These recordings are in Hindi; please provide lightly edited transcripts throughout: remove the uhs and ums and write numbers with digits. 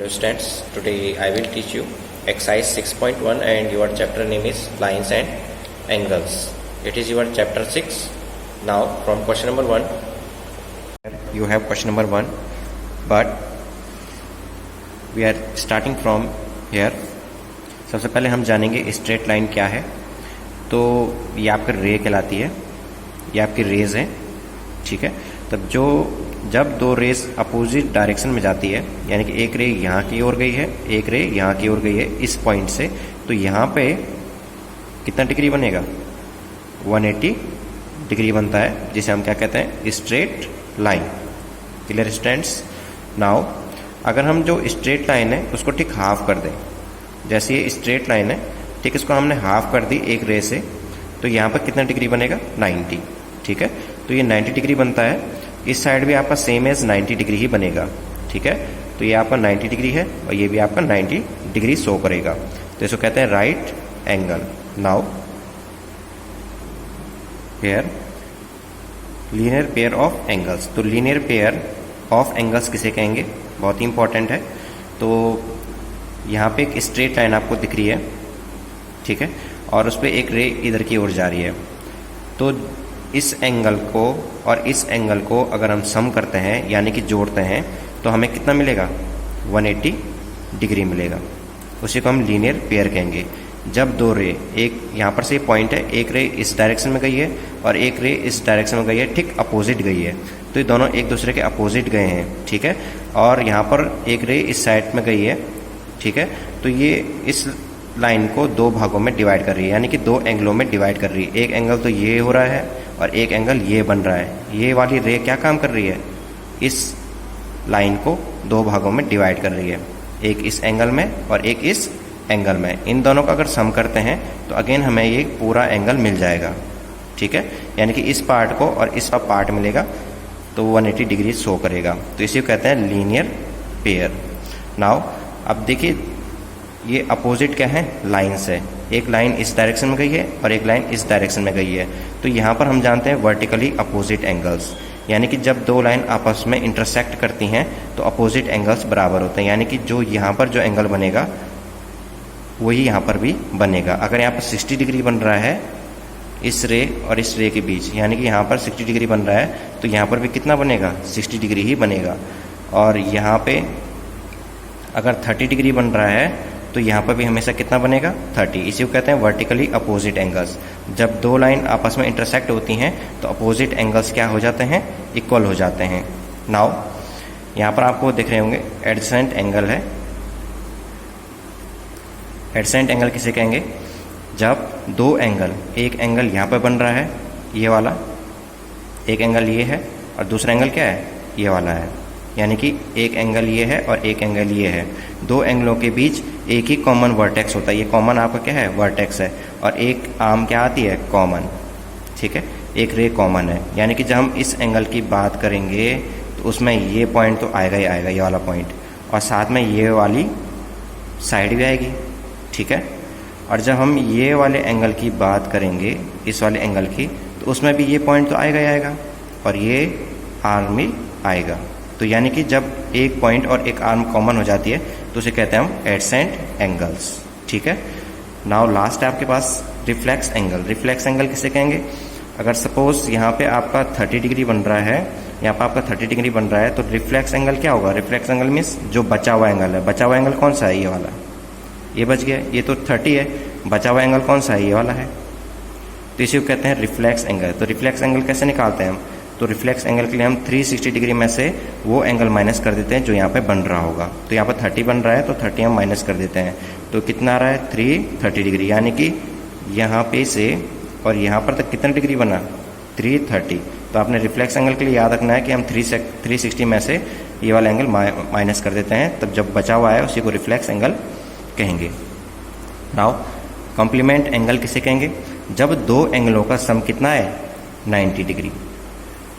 Hello students, today I will teach you exercise 6.1 and your chapter name is lines and angles. It is your chapter 6. Now from question number 1, you have question number 1, but we are starting from here. सबसे पहले हम जानेंगे स्ट्रेट लाइन क्या है. तो ये आपका रे कहलाती है, ये आपकी रेज है, ठीक है. तब जब दो रेस अपोजिट डायरेक्शन में जाती है, यानी कि एक रे यहाँ की ओर गई है, एक रे यहाँ की ओर गई है इस पॉइंट से, तो यहाँ पे कितना डिग्री बनेगा? 180 डिग्री बनता है, जिसे हम क्या कहते हैं? Straight line. Clear students? Now अगर हम जो स्ट्रेट लाइन है उसको ठीक हाफ कर दें, जैसे ये स्ट्रेट लाइन है, ठीक, इसको हमने हाफ कर दी एक रे से, तो यहाँ पर कितना डिग्री बनेगा? 90. ठीक है, तो ये 90 डिग्री बनता है. इस साइड भी आपका सेम एज 90 डिग्री ही बनेगा. ठीक है, तो ये आपका 90 डिग्री है और ये भी आपका 90 डिग्री शो करेगा. तो इसको कहते हैं right angle. Now pair, linear pair of angles. तो लीनियर पेयर ऑफ एंगल्स किसे कहेंगे? बहुत ही इंपॉर्टेंट है. तो यहाँ पे एक स्ट्रेट लाइन आपको दिख रही है, ठीक है, और उस पर एक रे इधर की ओर जा रही है. तो इस एंगल को और इस एंगल को अगर हम सम करते हैं, यानी कि जोड़ते हैं, तो हमें कितना मिलेगा? 180 डिग्री मिलेगा. उसी को हम लीनियर पेयर कहेंगे. जब दो रे, एक यहाँ पर से पॉइंट है, एक रे इस डायरेक्शन में गई है और एक रे इस डायरेक्शन में गई है, ठीक अपोजिट गई है, तो ये दोनों एक दूसरे के अपोजिट गए हैं. ठीक है, और यहाँ पर एक रे इस साइड में गई है, ठीक है, तो ये इस लाइन को दो भागों में डिवाइड कर रही है, यानी कि दो एंगलों में डिवाइड कर रही है. एक एंगल तो ये हो रहा है और एक एंगल ये बन रहा है. ये वाली रे क्या काम कर रही है? इस लाइन को दो भागों में डिवाइड कर रही है, एक इस एंगल में और एक इस एंगल में. इन दोनों का अगर सम करते हैं तो अगेन हमें ये पूरा एंगल मिल जाएगा. ठीक है, यानी कि इस पार्ट को और इस पार्ट मिलेगा तो 180 डिग्री शो करेगा. तो इसी को कहते हैं लीनियर पेयर. नाउ अब देखिए, ये अपोजिट क्या है? लाइन्स है. एक लाइन इस डायरेक्शन में गई है और एक लाइन इस डायरेक्शन में गई है. तो यहाँ पर हम जानते हैं वर्टिकली अपोजिट एंगल्स, यानी कि जब दो लाइन आपस में इंटरसेक्ट करती हैं तो अपोजिट एंगल्स बराबर होते हैं, यानी कि जो यहाँ पर जो एंगल बनेगा वही यहाँ पर भी बनेगा. अगर यहाँ पर 60 डिग्री बन रहा है इस रे और इस रे के बीच, यानी कि यहाँ पर 60 डिग्री बन रहा है, तो यहाँ पर भी कितना बनेगा? 60 डिग्री ही बनेगा. और यहाँ पे अगर 30 डिग्री बन रहा है तो यहाँ पर भी हमेशा कितना बनेगा? 30. इसी को कहते हैं वर्टिकली अपोजिट एंगल्स. जब दो लाइन आपस में इंटरसेक्ट होती हैं तो अपोजिट एंगल्स क्या हो जाते हैं? इक्वल हो जाते हैं. नाउ यहाँ पर आपको दिख रहे होंगे एडजेसेंट एंगल है. एडजेसेंट एंगल किसे कहेंगे? जब दो एंगल, एक एंगल यहाँ पर बन रहा है ये वाला, एक एंगल ये है और दूसरा एंगल क्या है? ये वाला है, यानी कि एक एंगल ये है और एक एंगल ये है. दो एंगलों के बीच एक ही कॉमन वर्टेक्स होता है. ये कॉमन आपका क्या है? वर्टेक्स है. और एक आर्म क्या आती है? कॉमन. ठीक है, एक रे कॉमन है, यानी कि जब हम इस एंगल की बात करेंगे तो उसमें ये पॉइंट तो आएगा ही आएगा, ये वाला पॉइंट, और साथ में ये वाली साइड भी आएगी. ठीक है, और जब हम ये वाले एंगल की बात करेंगे, इस वाले एंगल की, तो उसमें भी ये पॉइंट तो आएगा ही आएगा और ये आर्म भी आएगा. तो यानी कि जब एक पॉइंट और एक आर्म कॉमन हो जाती है तो उसे कहते हैं हम एडजेसेंट एंगल्स. ठीक है, नाउ लास्ट है आपके पास रिफ्लेक्स एंगल. रिफ्लेक्स एंगल किसे कहेंगे? अगर सपोज यहाँ पे आपका 30 डिग्री बन रहा है, यहाँ पे आपका 30 डिग्री बन रहा है, तो रिफ्लेक्स एंगल क्या होगा? रिफ्लेक्स एंगल मीन्स जो बचा हुआ एंगल है. बचा हुआ एंगल कौन सा है? ये वाला. ये बच गया, ये तो 30 है, बचा हुआ एंगल कौन सा है? ये वाला है. तो इसी को कहते हैं रिफ्लेक्स एंगल. तो रिफ्लेक्स एंगल कैसे निकालते हैं हम? तो रिफ्लेक्स एंगल के लिए हम 360 डिग्री में से वो एंगल माइनस कर देते हैं जो यहाँ पे बन रहा होगा. तो यहाँ पर 30 बन रहा है तो 30 हम माइनस कर देते हैं, तो कितना आ रहा है? 330 डिग्री, यानी कि यहाँ पे से और यहाँ पर तक कितना डिग्री बना? 330. तो आपने रिफ्लेक्स एंगल के लिए याद रखना है कि हम 360 में से ये वाला एंगल माइनस कर देते हैं, तब जब बचा हुआ है उसी को रिफ्लेक्स एंगल कहेंगे. नाउ कॉम्प्लीमेंट एंगल किसे कहेंगे? जब दो एंगलों का सम कितना है? 90 डिग्री.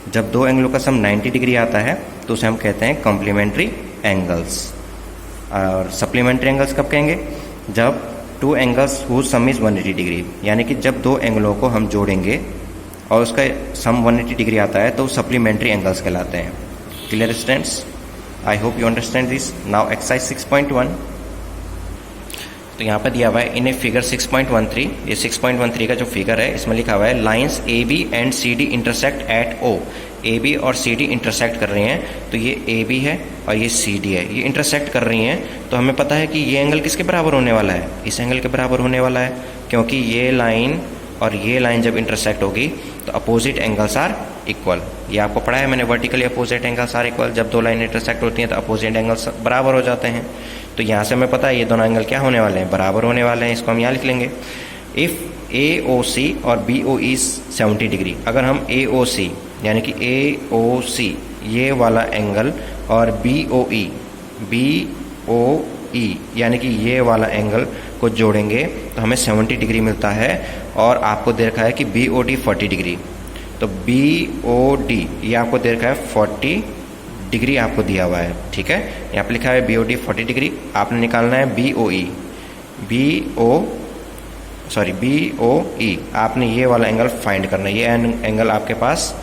जब दो एंगलों का सम 90 डिग्री आता है तो उसे हम कहते हैं कॉम्प्लीमेंट्री एंगल्स. और सप्लीमेंट्री एंगल्स कब कहेंगे? जब two angles whose sum is 180 degree, यानी कि जब दो एंगलों को हम जोड़ेंगे और उसका सम 180 डिग्री आता है तो सप्लीमेंट्री एंगल्स कहलाते हैं. Clear students? I hope you understand this. Now exercise 6.1। तो यहाँ पर दिया हुआ है इन ए फिगर 6.13, ये 6.13 का जो फिगर है इसमें लिखा हुआ है lines A B and C D intersect at O. A B और सी डी इंटरसेक्ट कर रही हैं, तो ये ए बी है और ये सी डी है, ये इंटरसेक्ट कर रही हैं। तो हमें पता है कि ये एंगल किसके बराबर होने वाला है, इस एंगल के बराबर होने वाला है, क्योंकि ये लाइन और ये लाइन जब इंटरसेक्ट होगी तो अपोजिट एंगल्स आर इक्वल। ये आपको पढ़ा है मैंने, vertically opposite angles are equal. जब दो लाइन इंटरसेक्ट होती हैं तो अपोजिट एंगल्स बराबर हो जाते हैं। तो यहाँ से हमें पता है ये दोनों एंगल क्या होने वाले हैं, बराबर होने वाले हैं। इसको हम यहाँ लिख लेंगे। इफ़ ए ओ सी और बी ओ ई 70 डिग्री, अगर हम ए ओ सी यानी कि ए ओ सी ये वाला एंगल और बी ओ ई यानी कि ये वाला एंगल को जोड़ेंगे तो हमें 70 डिग्री मिलता है। और आपको दे रखा है कि बी ओ डी 40 डिग्री, तो बी ओ डी ये आपको दे रखा है 40 डिग्री आपको दिया हुआ है, ठीक है। यहाँ पर लिखा है बी ओ डी 40 डिग्री, आपने निकालना है बी ओ ई, आपने ये वाला एंगल फाइंड करना है। ये एंगल आपके पास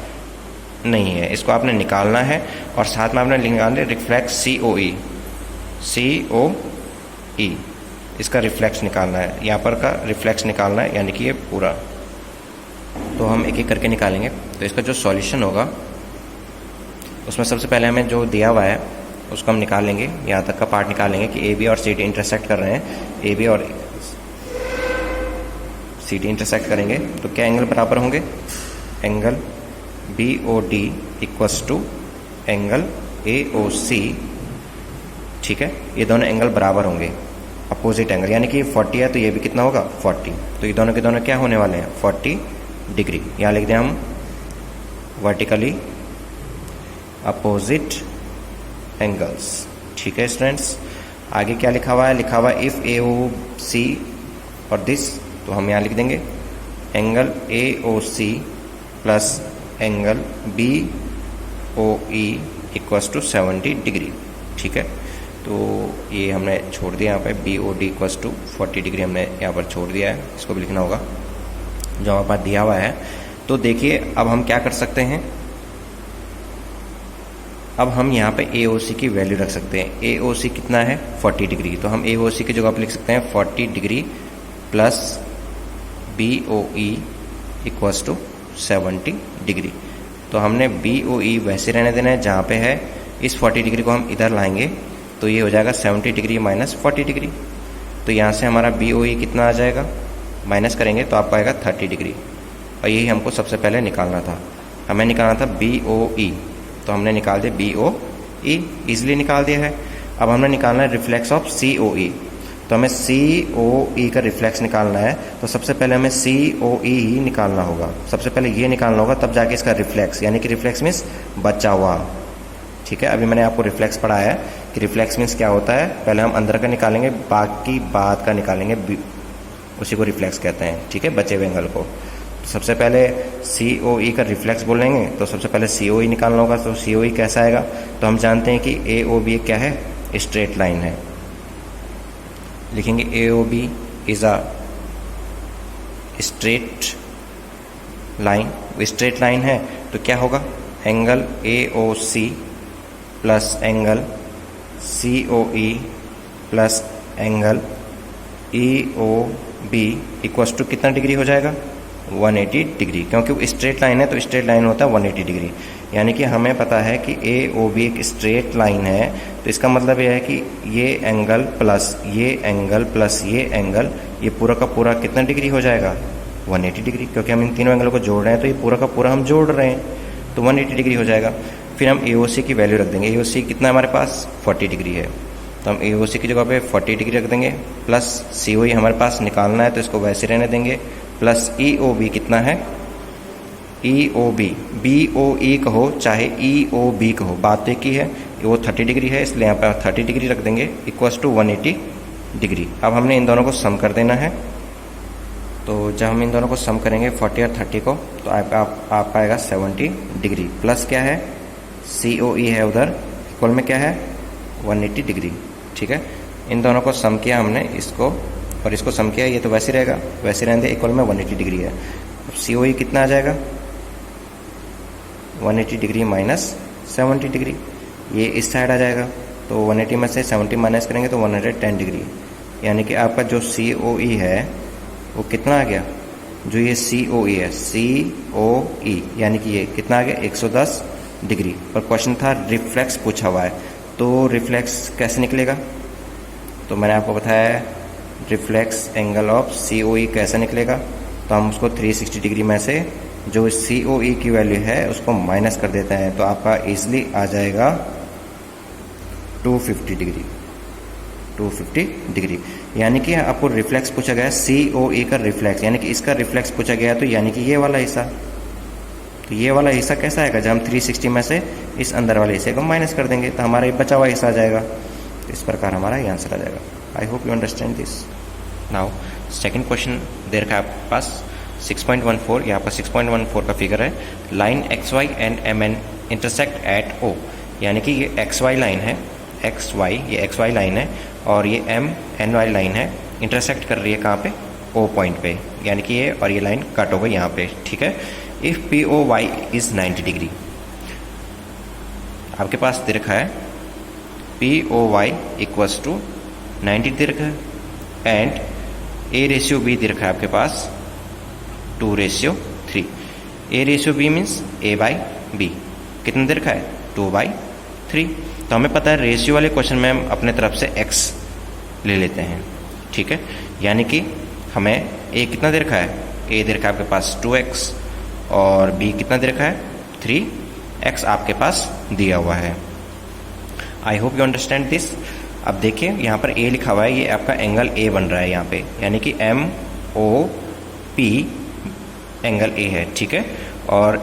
नहीं है, इसको आपने निकालना है। और साथ में आपने निकालना है रिफ्लेक्स सी ओ ई, इसका रिफ्लेक्स निकालना है, यहाँ पर का रिफ्लेक्स निकालना है, यानी कि ये पूरा। तो हम एक एक करके निकालेंगे। तो इसका जो सॉल्यूशन होगा उसमें सबसे पहले हमें जो दिया हुआ है उसको हम निकालेंगे, यहाँ तक का पार्ट निकालेंगे कि ए बी और सी डी इंटरसेक्ट कर रहे हैं। ए बी और सी डी इंटरसेक्ट करेंगे तो क्या एंगल बराबर होंगे, angle B O D equals to angle A O C, ठीक है। ये दोनों एंगल बराबर होंगे, अपोजिट एंगल, यानी कि 40 है तो ये भी कितना होगा 40। तो ये दोनों के दोनों क्या होने वाले हैं 40 डिग्री। यहाँ लिख दें हम वर्टिकली अपोजिट एंगल्स, ठीक है स्टूडेंट्स। आगे क्या लिखा हुआ है, लिखा हुआ है इफ़ ए ओ सी और दिस, तो हम यहाँ लिख देंगे angle A O C plus angle B O E equals to 70 degree, ठीक है। तो ये हमने छोड़ दिया यहाँ पे B O D equals to 40 degree हमने यहाँ पर छोड़ दिया है, इसको भी लिखना होगा जो हमारे पास दिया हुआ है। तो देखिए अब हम क्या कर सकते हैं, अब हम यहाँ पे ए ओ सी की वैल्यू रख सकते हैं। ए ओ सी कितना है 40 डिग्री, तो हम ए ओ सी की जगह पर लिख सकते हैं 40 degree plus B O E equals to 70 degree. तो हमने बी ओ ई वैसे रहने देना है जहाँ पे है, इस 40 डिग्री को हम इधर लाएंगे तो ये हो जाएगा 70 डिग्री माइनस 40 डिग्री। तो यहाँ से हमारा बी ओ ई कितना आ जाएगा, माइनस करेंगे तो आपको आएगा 30 डिग्री। और यही हमको सबसे पहले निकालना था, हमें निकालना था बी ओ ई, तो हमने निकाल दिया बी ओ ई, ईजिली निकाल दिया है। अब हमने निकालना है रिफ्लेक्स ऑफ सी ओ ई, तो हमें सी ओ ई का रिफ्लेक्स निकालना है। तो सबसे पहले हमें सी ओ ई ही निकालना होगा, सबसे पहले ये निकालना होगा, तब जाके इसका रिफ्लेक्स, यानी कि रिफ्लेक्स मीन्स बचा हुआ, ठीक है। अभी मैंने आपको रिफ्लेक्स पढ़ाया है कि रिफ्लेक्स मीन्स क्या होता है, पहले हम अंदर का निकालेंगे, बाकी बाद का निकालेंगे, उसी को रिफ्लेक्स कहते हैं, ठीक है, बचे हुए एंगल को। तो सबसे पहले सी ओ ई का रिफ्लेक्स बोलेंगे, तो सबसे पहले सी ओ ई निकालना होगा। तो सी ओ ई कैसा आएगा, तो हम जानते हैं कि ए ओ बी क्या है, स्ट्रेट लाइन है, लिखेंगे A O B is a straight line. Straight line है तो क्या होगा, angle A O C plus angle C O E plus angle E O B equals to कितना डिग्री हो जाएगा 180 डिग्री, क्योंकि वो स्ट्रेट लाइन है तो स्ट्रेट लाइन होता है 180 डिग्री। यानी कि हमें पता है कि ए ओ बी एक स्ट्रेट लाइन है, तो इसका मतलब ये है कि ये एंगल प्लस ये एंगल प्लस ये एंगल, ये पूरा का पूरा कितना डिग्री हो जाएगा 180 डिग्री, क्योंकि हम इन तीनों एंगलों को जोड़ रहे हैं तो ये पूरा का पूरा हम जोड़ रहे हैं, तो 180 डिग्री हो जाएगा। फिर हम ए ओ सी की वैल्यू रख देंगे, ए ओ सी कितना हमारे पास 40 डिग्री है, तो हम ए ओ सी की जगह पे 40 डिग्री रख देंगे, प्लस सी ओ ई हमारे पास निकालना है तो इसको वैसे रहने देंगे, प्लस ई ओ बी कितना है, ई ओ बी, बी ओ ई कहो चाहे ई ओ बी कहो, बात एक ही है, वो 30 डिग्री है इसलिए यहाँ पर 30 डिग्री रख देंगे इक्वल्स टू 180 डिग्री। अब हमने इन दोनों को सम कर देना है, तो जब हम इन दोनों को सम करेंगे 40 और 30 को, तो आपका आएगा 70 डिग्री, प्लस क्या है सी ओ ई है उधर, इक्वल में क्या है 180 डिग्री, ठीक है। इन दोनों को सम किया हमने, इसको और इसको सम किया, ये तो वैसे रहेगा, वैसे रहने दे, इक्वल में 180 डिग्री है। अब सी ओ ई कितना आ जाएगा 180 डिग्री माइनस 70 डिग्री, ये इस साइड आ जाएगा, तो 180 में से 70 माइनस करेंगे तो 110 डिग्री, यानी कि आपका जो COE है वो कितना आ गया, जो ये COE है, COE यानी कि ये कितना आ गया 110 डिग्री। पर क्वेश्चन था रिफ्लेक्स पूछा हुआ है, तो रिफ्लेक्स कैसे निकलेगा, तो मैंने आपको बताया रिफ्लेक्स एंगल ऑफ COE कैसे निकलेगा। तो हम उसको 360 डिग्री में से जो COE की वैल्यू है उसको माइनस कर देते हैं, तो आपका इजीली आ जाएगा 250 डिग्री, 250 डिग्री। यानी कि आपको रिफ्लेक्स पूछा गया COE का रिफ्लेक्स, यानी कि इसका रिफ्लेक्स पूछा गया, तो यानी कि ये वाला हिस्सा, तो ये वाला हिस्सा कैसा आएगा, जब हम 360 में से इस अंदर वाले हिस्से को माइनस कर देंगे तो हमारा ये बचा हुआ हिस्सा आ जाएगा। तो इस प्रकार हमारा ये आंसर आ जाएगा। I hope you understand this. Now second question दे रखा है आपके पास 6.14, ये आपका 6.14 का फिगर है। Line XY and MN intersect at O, यानी कि ये XY लाइन है, XY ये XY लाइन है और ये MNY लाइन है, इंटरसेक्ट कर रही है कहाँ पे, O पॉइंट पे, यानी कि ये और ये लाइन कट हो गई यहाँ पे, ठीक है। इफ POY इज 90 डिग्री, आपके पास दे रखा है POY इक्वल्स टू 90 दे रखा है एंड A/B दे रखा है आपके पास 2/3। A/B मीन्स A/B, कितना दे रखा है 2/3। तो हमें पता है रेशियो वाले क्वेश्चन में हम अपने तरफ से x ले लेते हैं, ठीक है। यानी कि हमें A कितना दे रखा है, A दे रखा है आपके पास 2x और B कितना दे रखा है 3x आपके पास दिया हुआ है। आई होप यू अंडरस्टैंड दिस। अब देखिए यहाँ पर A लिखा हुआ है, ये आपका एंगल A बन रहा है यहाँ पे, यानी कि MOP एंगल A है, ठीक है। और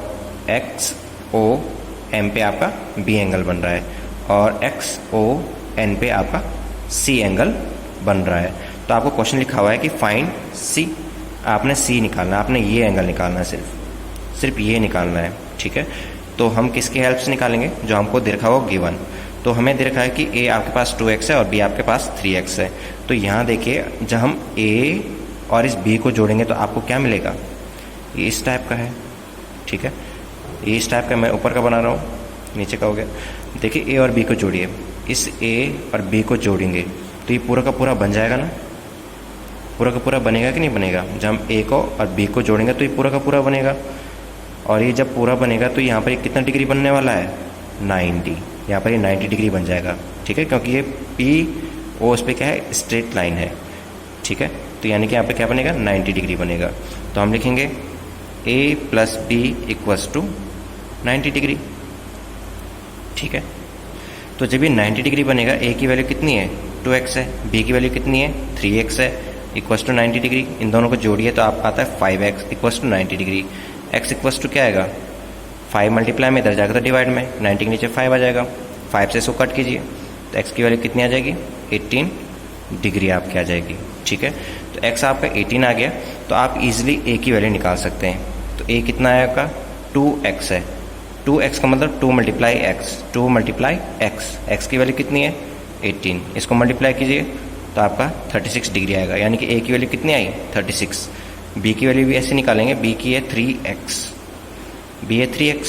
XOM पे आपका B एंगल बन रहा है और XON पे आपका C एंगल बन रहा है। तो आपको क्वेश्चन लिखा हुआ है कि फाइंड C, आपने C निकालना है, आपने ये एंगल निकालना है, सिर्फ ये निकालना है, ठीक है। तो हम किसकी हेल्प से निकालेंगे, जो हमको दे रखा हो गिवन। तो हमें दे रखा है कि A आपके पास 2x है और B आपके पास 3x है। तो यहाँ देखिए जब हम A और इस B को जोड़ेंगे तो आपको क्या मिलेगा, ये इस टाइप का है, ठीक है। ये इस टाइप का मैं ऊपर का बना रहा हूँ, नीचे का हो गया। देखिए A और B को जोड़िए, इस A और B को जोड़ेंगे तो ये पूरा का पूरा बन जाएगा ना, पूरा का पूरा बनेगा कि नहीं बनेगा। जब हम A को और B को जोड़ेंगे तो ये पूरा का पूरा बनेगा, और ये जब पूरा बनेगा तो यहाँ पर ये कितना डिग्री बनने वाला है 90, यहाँ पर ये 90 डिग्री बन जाएगा, ठीक है, क्योंकि ये PO उस पर क्या है स्ट्रेट लाइन है, ठीक है। तो यानी कि यहाँ पे क्या बनेगा 90 डिग्री बनेगा। तो हम लिखेंगे A + B equals to 90 degree, ठीक है। तो जब ये 90 डिग्री बनेगा, A की वैल्यू कितनी है 2x है, B की वैल्यू कितनी है 3x है, इक्वल्स टू 90 डिग्री। इन दोनों को जोड़िए तो आपका आता है 5x equals to 90 degree. x equals to क्या आएगा 5 मल्टीप्लाई में इधर जाएगा तो डिवाइड में, 90 के नीचे 5 आ जाएगा, 5 से इसको कट कीजिए तो x की वैल्यू कितनी आ जाएगी 18 डिग्री आपकी आ जाएगी, ठीक है। तो x आपका 18 आ गया, तो आप इजीली A की वैल्यू निकाल सकते हैं। तो A कितना है आपका 2x है, 2x का मतलब 2 × x, 2 × x की वैल्यू कितनी है 18, इसको मल्टीप्लाई कीजिए तो आपका 36 डिग्री आएगा, यानी कि A की वैल्यू कितनी आई 36। B की वैल्यू भी ऐसे निकालेंगे, B की है 3x, B है 3x,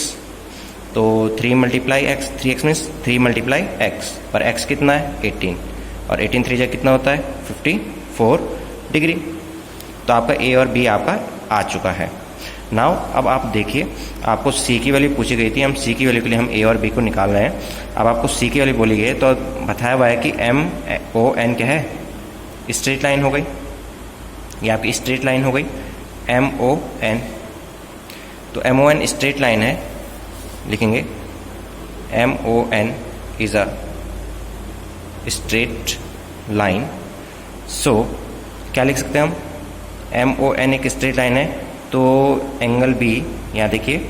तो 3 × x, 3x मीन्स 3 × x, पर x कितना है 18 और 18 3 जा कितना होता है 54 डिग्री। तो आपका A और B आपका आ चुका है। नाउ अब आप देखिए आपको C की वैल्यू पूछी गई थी, हम C की वैल्यू के लिए हम A और B को निकाल रहे हैं। अब आपको C की वैल्यू बोली गई है तो बताया हुआ है कि MON क्या है स्ट्रेट लाइन हो गई, ये आपकी स्ट्रेट लाइन हो गई MON। तो MON स्ट्रेट लाइन है, लिखेंगे MON is a straight line. So क्या लिख सकते हैं हम, MON एक स्ट्रेट लाइन है, तो एंगल B यहाँ देखिए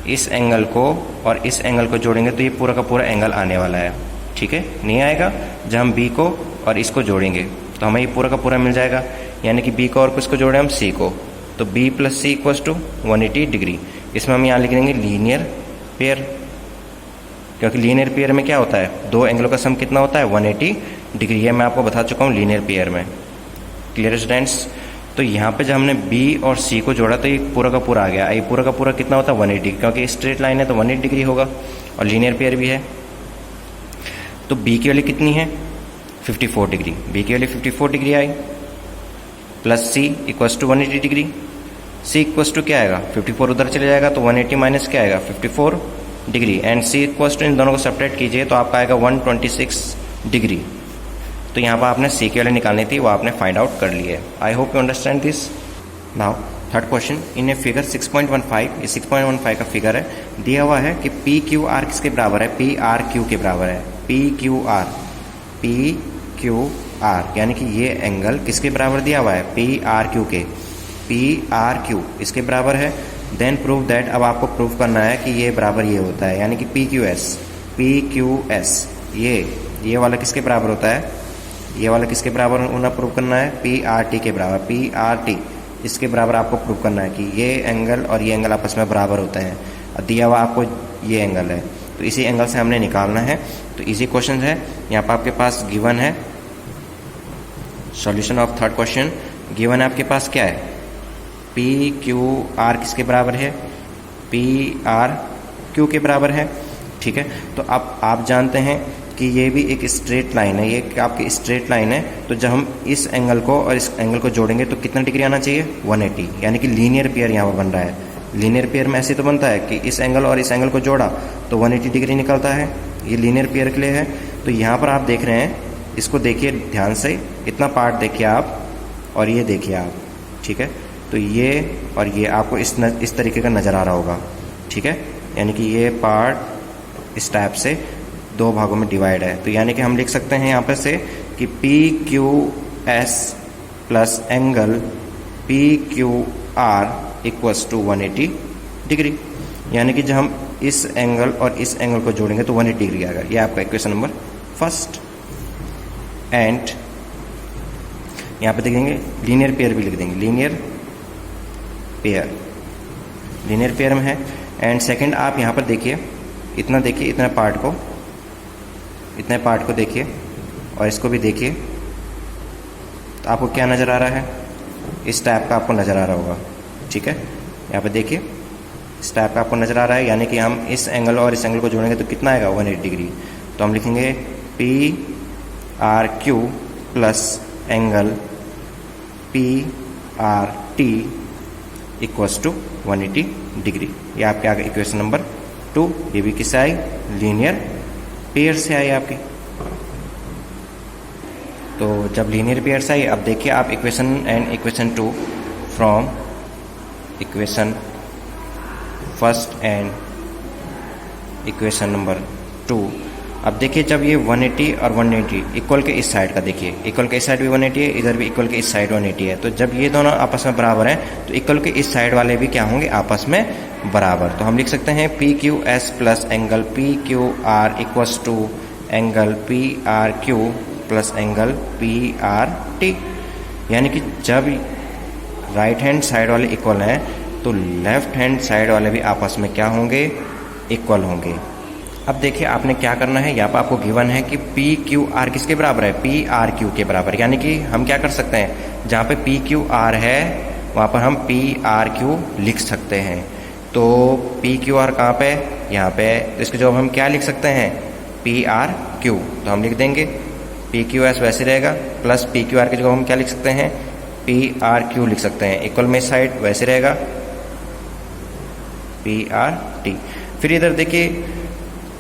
इस एंगल को और इस एंगल को जोड़ेंगे तो ये पूरा का पूरा एंगल आने वाला है, ठीक है, नहीं आएगा। जब हम B को और इसको जोड़ेंगे तो हमें ये पूरा का पूरा मिल जाएगा, यानी कि B को और किसको जोड़े हम C को, तो B + C equals to 180 degree. इसमें हम यहाँ लिख देंगे लीनियर पेयर, क्योंकि लीनियर पेयर में क्या होता है दो एंगलों का सम कितना होता है 180 डिग्री, ये मैं आपको बता चुका हूँ लीनियर पेयर में। Clear students. तो यहाँ पे जब हमने B और C को जोड़ा तो ये पूरा का पूरा आ गया, ये पूरा का पूरा कितना होता है 180, क्योंकि स्ट्रेट लाइन है तो 180 डिग्री होगा और लीनियर पेयर भी है, तो बी की वैल्यू कितनी है 54 डिग्री, बी की वैल्यू 54 डिग्री आई, plus C equals to 180 degree, C equals to क्या आएगा 54 उधर चले जाएगा तो 180 माइनस क्या आएगा 54 degree, and C equals to इन दोनों को सेपरेट कीजिए तो आपका आएगा 126 डिग्री। तो यहाँ पर आपने सी की वैल्यू निकालनी थी, वो आपने फाइंड आउट कर ली है। आई hope you understand this. Now third question, in a figure 6.15, ये 6.15 का फिगर है, दिया हुआ है कि पी क्यू आर किसके बराबर है, पी आर क्यू के बराबर है, पी क्यू आर यानी कि ये एंगल किसके बराबर दिया हुआ है, पी आर क्यू के, पी आर क्यू इसके बराबर है। देन प्रूव दैट, अब आपको प्रूव करना है कि ये बराबर ये होता है, यानी कि पी क्यू एस ये वाला किसके बराबर होता है, ये वाला किसके बराबर होना प्रूव करना है, पी आर टी के बराबर, पी आर टी इसके बराबर आपको प्रूव करना है कि ये एंगल और ये एंगल आपस में बराबर होते हैं। और दिया हुआ आपको ये एंगल है, तो इसी एंगल से हमने निकालना है। तो इजी क्वेश्चन है, यहाँ पर आपके पास गिवन है solution of third question. Given है आपके पास क्या है, पी क्यू आर किसके बराबर है, पी आर क्यू के बराबर है, ठीक है। तो अब आप जानते हैं कि ये भी एक स्ट्रेट लाइन है, ये आपकी स्ट्रेट लाइन है, तो जब हम इस एंगल को और इस एंगल को जोड़ेंगे तो कितना डिग्री आना चाहिए 180, यानी कि लीनियर पेयर यहाँ पर बन रहा है। लीनियर पेयर में ऐसे तो बनता है कि इस एंगल और इस एंगल को जोड़ा तो 180 डिग्री निकलता है, ये लीनियर पेयर के लिए है। तो यहाँ पर आप देख रहे हैं, इसको देखिए ध्यान से, इतना पार्ट देखिए आप और ये देखिए आप, ठीक है। तो ये और ये आपको इस तरीके का नज़र आ रहा होगा, ठीक है, यानी कि ये पार्ट इस टाइप से दो भागों में डिवाइड है। तो यानी कि हम लिख सकते हैं यहाँ पर से कि P Q S plus angle P Q R equals to 180 degree, यानी कि जब हम इस एंगल और इस एंगल को जोड़ेंगे तो 180 डिग्री आएगा। ये आपका इक्वेशन नंबर फर्स्ट। एंड यहाँ पे देखेंगे लीनियर पेयर भी लिख देंगे, लीनियर पेयर में है। एंड सेकंड आप यहाँ पर देखिए, इतना देखिए, इतने पार्ट को देखिए और इसको भी देखिए, तो आपको क्या नज़र आ रहा है, इस टाइप का आपको नज़र आ रहा होगा, ठीक है। यहाँ पे देखिए इस टाइप का आपको नज़र आ रहा है, यानी कि हम इस एंगल और इस एंगल को जोड़ेंगे तो कितना आएगा 180 डिग्री। तो हम लिखेंगे P R Q plus angle P R T equals to 180 degree. ये आपके आगे इक्वेशन नंबर 2। ये भी किससे आई, लीनियर पेयर से आई आपकी। तो जब लीनियर पेयर से आई, अब देखिए आप equation and equation 2 from equation first and equation number 2। अब देखिए जब ये 180 और 180 इक्वल के इस साइड का, देखिए इक्वल के इस साइड भी 180 है, इधर भी इक्वल के इस साइड 180 है, तो जब ये दोनों आपस में बराबर हैं तो इक्वल के इस साइड वाले भी क्या होंगे, आपस में बराबर। तो हम लिख सकते हैं P Q S plus angle P Q R equals to angle P R Q plus angle P R T, यानी कि जब राइट हैंड साइड वाले इक्वल हैं तो लेफ्ट हैंड साइड वाले भी आपस में क्या होंगे, इक्वल होंगे। अब देखिए आपने क्या करना है, यहाँ पर आपको गिवन है कि पी क्यू आर किसके बराबर है, पी आर क्यू के बराबर, यानी कि हम क्या कर सकते हैं, जहाँ पे पी क्यू आर है वहाँ पर हम पी आर क्यू लिख सकते हैं। तो पी क्यू आर कहाँ पे, यहाँ पे, इसके जवाब हम क्या लिख सकते हैं, पी आर क्यू। तो हम लिख देंगे पी क्यू एस वैसे रहेगा, प्लस पी क्यू आर की जगह हम क्या लिख सकते हैं, पी आर क्यू लिख सकते हैं। इक्वल में साइड वैसे रहेगा पी आर टी। फिर इधर देखिए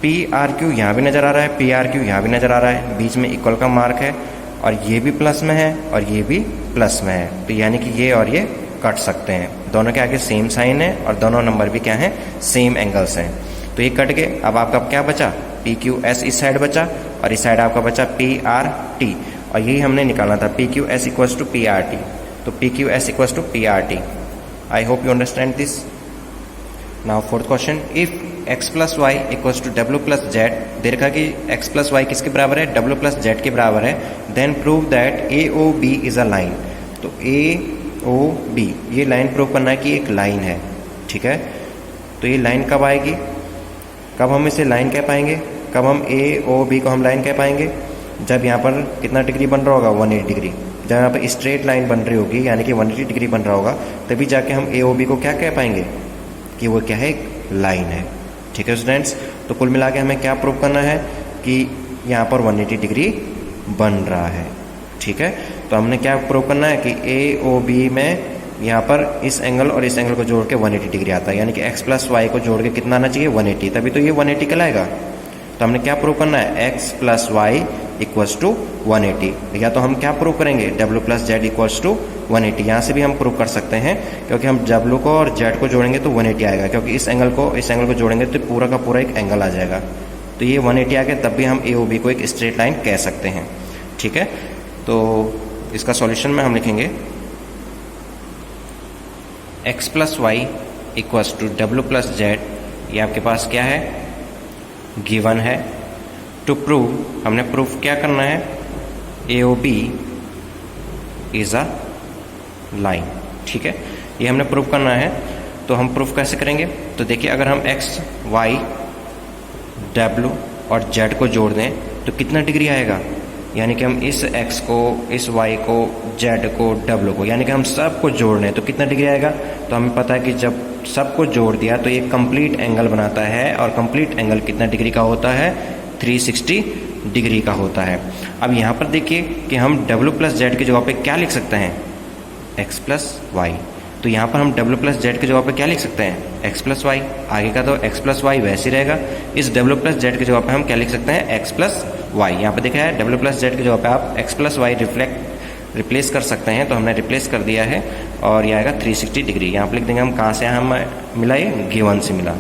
पी आर क्यू यहाँ भी नज़र आ रहा है, पी आर क्यू यहाँ भी नज़र आ रहा है, बीच में इक्वल का मार्क है और ये भी प्लस में है और ये भी प्लस में है, तो यानी कि ये और ये कट सकते हैं। दोनों के आगे सेम साइन है और दोनों नंबर भी क्या हैं, सेम एंगल्स हैं, तो ये कट गए। अब आपका क्या बचा, पी क्यू एस इस साइड बचा और इस साइड आपका बचा पी आर टी, और यही हमने निकालना था P Q S equals to P R T. तो P Q S equals to P R T. I hope you understand this. Now fourth question, if x plus Y equals to W plus Z, दे रखा कि x प्लस वाई किसके बराबर है, डब्ल्यू प्लस जेड के बराबर है, then prove that A O B is a line. तो ए ओ बी ये लाइन प्रूव करना है कि एक लाइन है, ठीक है। तो ये लाइन कब आएगी, कब हम इसे लाइन कह पाएंगे, कब हम ए ओ बी को हम लाइन कह पाएंगे, जब यहाँ पर कितना डिग्री बन रहा होगा, 180 डिग्री। जब यहाँ पर स्ट्रेट लाइन बन रही होगी यानी कि 180 डिग्री बन रहा होगा, तभी जाके हम ए ओ बी को क्या कह पाएंगे कि वो क्या है, एक लाइन है, ठीक है स्टूडेंट्स। तो कुल मिला के हमें क्या प्रूव करना है कि यहाँ पर 180 डिग्री बन रहा है। ठीक है, तो हमने क्या प्रूव करना है कि AOB में यहाँ पर इस एंगल और इस एंगल को जोड़ के 180 डिग्री आता है, यानी कि x प्लस वाई को जोड़ के कितना आना चाहिए 180, तभी तो ये 180 कहलाएगा। तो हमने क्या प्रूव करना है x plus Y equals to 180, या तो हम क्या प्रूव करेंगे w plus Z equals to 180। यहाँ से भी हम प्रूव कर सकते हैं, क्योंकि हम w को और z को जोड़ेंगे तो 180 आएगा, क्योंकि इस एंगल को जोड़ेंगे तो पूरा का पूरा एक एंगल आ जाएगा। तो ये 180 आ गया, तब भी हम AOB को एक स्ट्रेट लाइन कह सकते हैं। ठीक है, तो इसका सॉल्यूशन में हम लिखेंगे x plus Y equals to W plus Z, ये आपके पास क्या है गिवन है। टू प्रूव, हमने प्रूफ क्या करना है AOB इज अ लाइन। ठीक है, ये हमने प्रूफ करना है। तो हम प्रूफ कैसे करेंगे, तो देखिए अगर हम x y w और z को जोड़ दें तो कितना डिग्री आएगा, यानी कि हम इस x को, इस y को, z को, w को, यानी कि हम सबको जोड़ लें तो कितना डिग्री आएगा। तो हमें पता है कि जब सबको जोड़ दिया तो ये कंप्लीट एंगल बनाता है, और कंप्लीट एंगल कितना डिग्री का होता है 360 डिग्री का होता है। अब यहाँ पर देखिए कि हम w प्लस जेड की जगह पे क्या लिख सकते हैं x प्लस वाई। तो यहाँ पर हम w प्लस जेड की जगह पे क्या लिख सकते हैं x प्लस वाई, आगे का तो x प्लस वाई वैसे ही रहेगा। इस w प्लस जेड की जगह पे हम क्या लिख सकते हैं x प्लस वाई। यहाँ पे देखा है w प्लस जेड की जगह पे आप x प्लस वाई रिप्लेस कर सकते हैं, तो हमने रिप्लेस कर दिया है और ये आएगा 360 डिग्री। यहाँ पर लिख देंगे हम कहाँ से हम मिला, ये गिवन से मिला।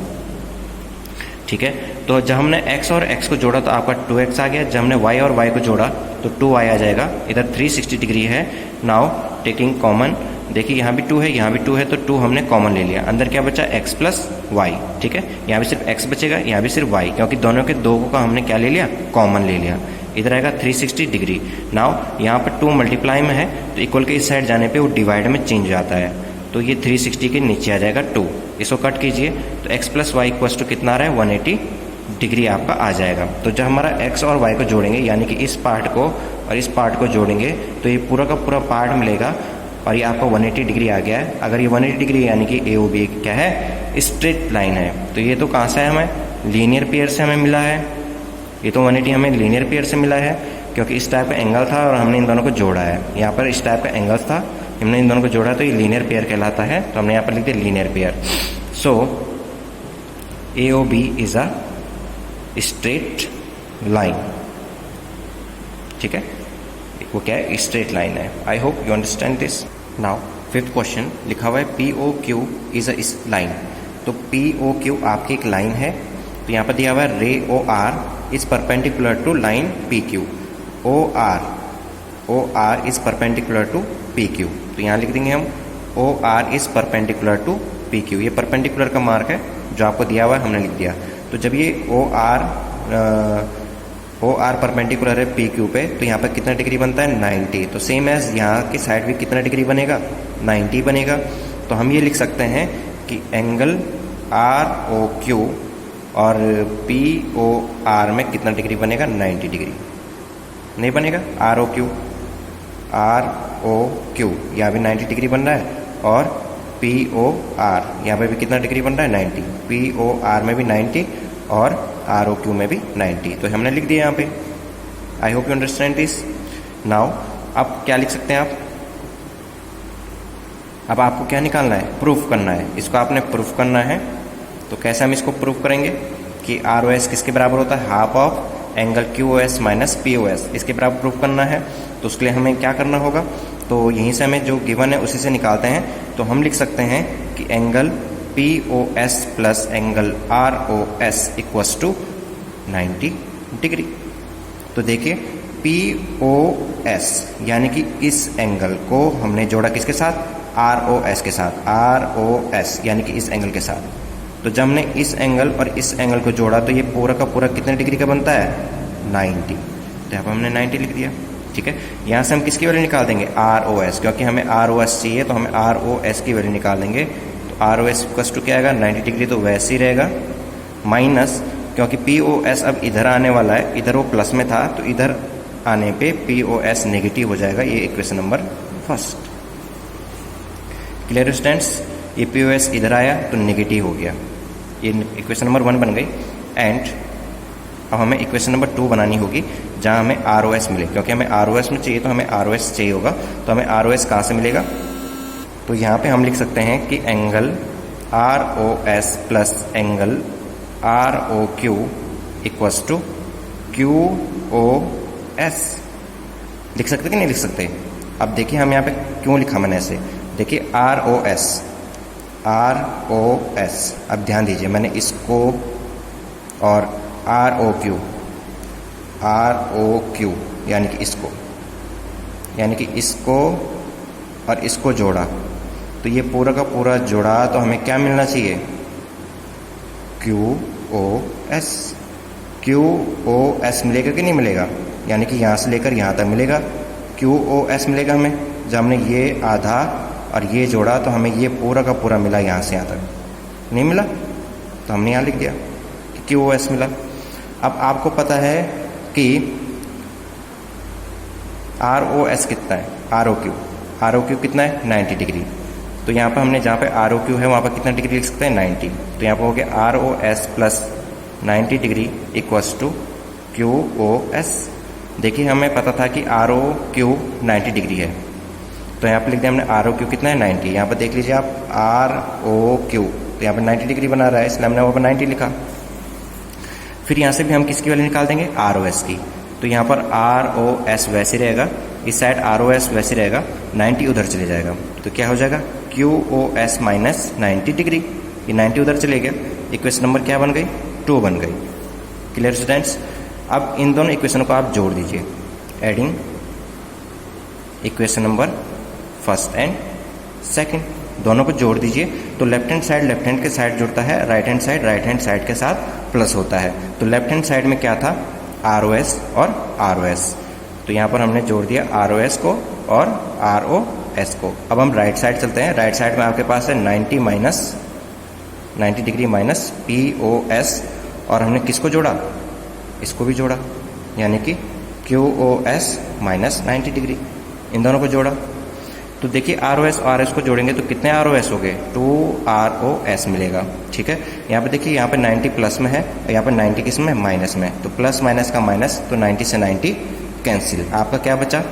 ठीक है, तो जब हमने x और x को जोड़ा तो आपका 2x आ गया, जब हमने y और y को जोड़ा तो 2y आ जाएगा। इधर 360 डिग्री है। नाउ टेकिंग कॉमन, देखिए यहाँ भी 2 है, यहाँ भी 2 है, तो 2 हमने कॉमन ले लिया। अंदर क्या बचा x प्लस वाई। ठीक है, यहाँ भी सिर्फ x बचेगा, यहाँ भी सिर्फ y, क्योंकि दोनों के दो का हमने क्या ले लिया कॉमन ले लिया। इधर आएगा 360 डिग्री। नाउ यहाँ पर 2 मल्टीप्लाई में है तो इक्वल के इस साइड जाने पे वो डिवाइड में चेंज आता है, तो ये 360 के नीचे आ जाएगा 2। इसको कट कीजिए तो x plus Y equals to कितना आ रहा है 180 डिग्री आपका आ जाएगा। तो जब हमारा x और y को जोड़ेंगे, यानी कि इस पार्ट को और इस पार्ट को जोड़ेंगे तो ये पूरा का पूरा पार्ट मिलेगा, और ये आपका 180 डिग्री आ गया है। अगर ये 180 डिग्री यानी कि AOB क्या है स्ट्रेट लाइन है, तो ये तो कहाँ से है हमें लीनियर पेयर से हमें मिला है। ये तो 180 हमें लीनियर पेयर से मिला है, क्योंकि इस टाइप का एंगल था और हमने इन दोनों को जोड़ा है। यहाँ पर इस टाइप का एंगल था, हमने इन दोनों को जोड़ा तो ये लीनियर पेयर कहलाता है, तो हमने यहाँ पर लिख दिया linear pair. So AOB is a straight line. ठीक है, वो क्या है स्ट्रेट लाइन है। आई hope you understand this. Now 5th question लिखा हुआ है POQ इज अ लाइन। तो POQ आपकी एक लाइन है, तो यहाँ पर दिया हुआ है ray OR is perpendicular to line PQ। OR is perpendicular to PQ, तो यहाँ लिख देंगे हम OR is perpendicular to PQ। ये परपेंडिकुलर का मार्क है जो आपको दिया हुआ है, हमने लिख दिया। तो जब ये OR परपेंडिकुलर है PQ पे, तो यहाँ पर कितना डिग्री बनता है 90। तो सेम एज यहाँ की साइड भी कितना डिग्री बनेगा 90 बनेगा। तो हम ये लिख सकते हैं कि एंगल ROQ और POR में कितना डिग्री बनेगा 90 डिग्री नहीं बनेगा। ROQ यहाँ भी 90 डिग्री बन रहा है, और POR यहाँ पे भी कितना डिग्री बन रहा है 90। POR में भी 90 और ROQ में भी 90, तो हमने लिख दिया यहाँ पे। आई hope you understand this. Now अब क्या लिख सकते हैं आप, अब आपको क्या निकालना है प्रूफ करना है। इसको आपने प्रूफ करना है, तो कैसे हम इसको प्रूफ करेंगे कि ROS किसके बराबर होता है half of angle QOS minus POS, इसके बराबर प्रूफ करना है। तो उसके लिए हमें क्या करना होगा, तो यहीं से हमें जो गिवन है उसी से निकालते हैं। तो हम लिख सकते हैं कि angle POS plus angle ROS equals to 90 degree. तो देखिए POS यानी कि इस एंगल को हमने जोड़ा किसके साथ ROS के साथ, ROS यानी कि इस एंगल के साथ। तो जब हमने इस एंगल और इस एंगल को जोड़ा तो ये पूरा का पूरा कितने डिग्री का बनता है 90। तो यहाँ पर हमने 90 लिख दिया। ठीक है, यहाँ से हम किसकी वैल्यू निकाल देंगे ROS, क्योंकि हमें ROS चाहिए तो हमें ROS की वैल्यू निकाल देंगे। तो ROS इक्वल्स टू क्या आएगा 90 डिग्री, तो वैसे ही रहेगा माइनस, क्योंकि POS अब इधर आने वाला है, इधर वो प्लस में था तो इधर आने पे POS नेगेटिव हो जाएगा। ये इक्वेशन नंबर 1। क्लियर स्टूडेंट्स, ये POS इधर आया तो नेगेटिव हो गया, ये इक्वेशन नंबर 1 बन गई। एंड अब हमें इक्वेशन नंबर 2 बनानी होगी जहां हमें ROS मिले, क्योंकि हमें ROS में चाहिए तो हमें ROS चाहिए होगा। तो हमें ROS कहाँ से मिलेगा? तो यहाँ पे हम लिख सकते हैं कि angle ROS plus angle ROQ equals to QOS। लिख सकते कि नहीं लिख सकते? अब देखिए हम यहाँ पे क्यों लिखा मैंने ऐसे, देखिए ROS। अब ध्यान दीजिए, मैंने इसको और ROQ यानी कि इसको और इसको जोड़ा, तो ये पूरा का पूरा जोड़ा तो हमें क्या मिलना चाहिए? QOS मिलेगा कि नहीं मिलेगा? यानी कि यहाँ से लेकर यहाँ तक मिलेगा, QOS मिलेगा हमें। जब हमने ये आधा और ये जोड़ा तो हमें ये पूरा का पूरा मिला, यहाँ से यहाँ तक नहीं मिला तो हमने यहाँ लिख दिया कि QOS मिला। अब आपको पता है कि ROS कितना है, ROQ कितना है? 90 डिग्री। तो यहाँ पर हमने जहाँ पे ROQ है वहाँ पर कितना डिग्री लिख सकते हैं? 90। तो यहाँ पर हो गया ROS plus 90 degree equals to QOS। देखिए हमें पता था कि ROQ 90 डिग्री है, तो यहाँ पर लिख दिया हमने ROQ कितना है? 90। यहाँ पर देख लीजिए आप ROQ, तो यहाँ पर 90 डिग्री बना रहा है, इसलिए हमने वहाँ पर 90 लिखा। फिर यहाँ से भी हम किसकी वैल्यू निकाल देंगे? ROS की। तो यहाँ पर ROS वैसे रहेगा, इस साइड ROS वैसे रहेगा, 90 उधर चले जाएगा, तो क्या हो जाएगा? QOS minus 90 degree. ये 90 उधर चले गया, इक्वेशन नंबर क्या बन गई? 2 बन गई। Clear students? अब इन दोनों इक्वेशनों को आप जोड़ दीजिए, adding equation number first and second, दोनों को जोड़ दीजिए। तो लेफ्ट हैंड के साइड जुड़ता है, राइट हैंड साइड के साथ प्लस होता है। तो लेफ्ट हैंड साइड में क्या था? ROS और ROS। तो यहाँ पर हमने जोड़ दिया ROS को और ROS को। अब हम राइट साइड चलते हैं। राइट साइड में आपके पास है 90 डिग्री माइनस POS, और हमने किसको जोड़ा? इसको भी जोड़ा, यानी कि QOS माइनस 90 डिग्री। इन दोनों को जोड़ा तो देखिए ROS और RS को जोड़ेंगे तो कितने ROS हो गए? 2 ROS मिलेगा। ठीक है, यहाँ पे देखिए, यहाँ पे 90 प्लस में है और यहाँ पे 90 किस में? माइनस में। तो प्लस माइनस का माइनस, तो 90 से 90 कैंसिल। आपका क्या बचा?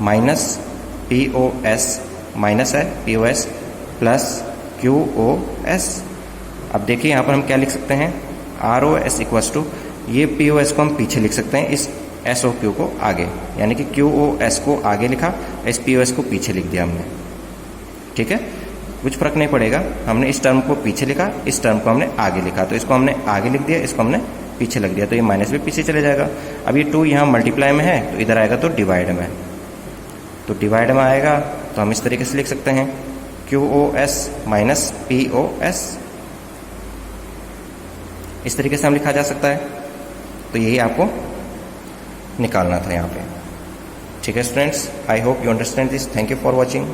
माइनस POS, माइनस है POS प्लस QOS। अब देखिए यहाँ पर हम क्या लिख सकते हैं? ROS इक्वल्स टू, ये POS को हम पीछे लिख सकते हैं, इस SOQ को आगे, यानी कि QOS को आगे लिखा, इस POS को पीछे लिख दिया हमने। ठीक है, कुछ फर्क नहीं पड़ेगा, हमने इस टर्म को पीछे लिखा, इस टर्म को हमने आगे लिखा, तो इसको हमने आगे लिख दिया, इसको हमने पीछे लिख दिया, तो ये माइनस भी पीछे चले जाएगा। अब ये 2 यहाँ मल्टीप्लाई में है तो इधर आएगा तो डिवाइड में, तो डिवाइड में आएगा तो हम इस तरीके से लिख सकते हैं QOS माइनस POS। इस तरीके से हम लिखा जा सकता है। तो यही आपको निकालना था यहाँ पे। ठीक है students, I hope you understand this. Thank you for watching.